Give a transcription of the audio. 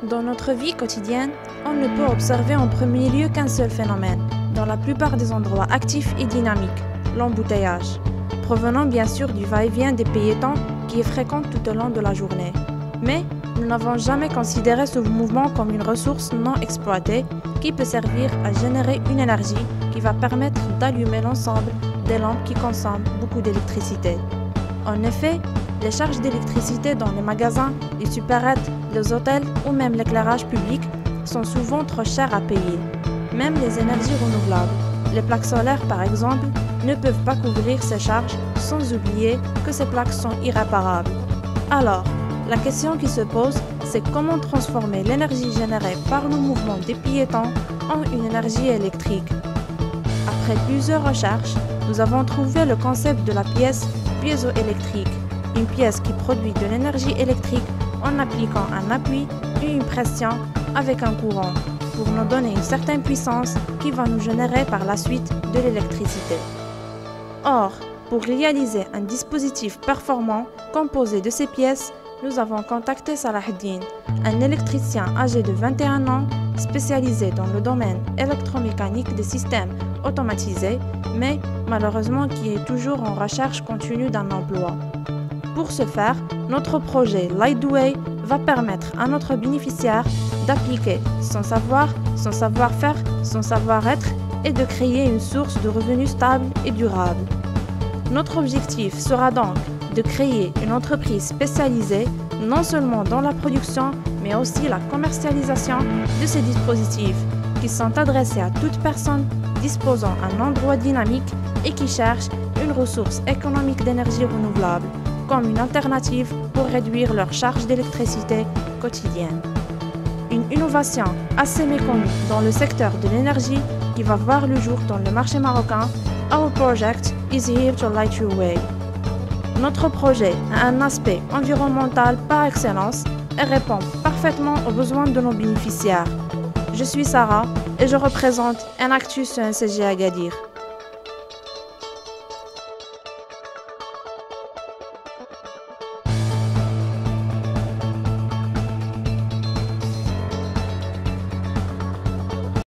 Dans notre vie quotidienne, on ne peut observer en premier lieu qu'un seul phénomène, dans la plupart des endroits actifs et dynamiques, l'embouteillage, provenant bien sûr du va-et-vient des piétons qui est fréquent tout au long de la journée. Mais nous n'avons jamais considéré ce mouvement comme une ressource non exploitée qui peut servir à générer une énergie qui va permettre d'allumer l'ensemble des lampes qui consomment beaucoup d'électricité. En effet, les charges d'électricité dans les magasins, les supérettes, les hôtels ou même l'éclairage public sont souvent trop chères à payer. Même les énergies renouvelables, les plaques solaires par exemple, ne peuvent pas couvrir ces charges, sans oublier que ces plaques sont irréparables. Alors, la question qui se pose, c'est comment transformer l'énergie générée par le mouvement des piétons en une énergie électrique. Après plusieurs recherches, nous avons trouvé le concept de la pièce piézoélectrique, une pièce qui produit de l'énergie électrique en appliquant un appui et une pression avec un courant pour nous donner une certaine puissance qui va nous générer par la suite de l'électricité. Or, pour réaliser un dispositif performant composé de ces pièces, nous avons contacté Salahuddin, un électricien âgé de 21 ans, spécialisé dans le domaine électromécanique des systèmes automatisés, mais malheureusement qui est toujours en recherche continue d'un emploi. Pour ce faire, notre projet Lightway va permettre à notre bénéficiaire d'appliquer son savoir, son savoir-faire, son savoir-être et de créer une source de revenus stable et durable. Notre objectif sera donc de créer une entreprise spécialisée non seulement dans la production, mais aussi la commercialisation de ces dispositifs qui sont adressés à toute personne disposant d'un endroit dynamique et qui cherche une ressource économique d'énergie renouvelable comme une alternative pour réduire leur charge d'électricité quotidienne. Une innovation assez méconnue dans le secteur de l'énergie qui va voir le jour dans le marché marocain, our project is here to light your way. Notre projet a un aspect environnemental par excellence et répond parfaitement aux besoins de nos bénéficiaires. Je suis Sarah et je représente Enactus CG Agadir.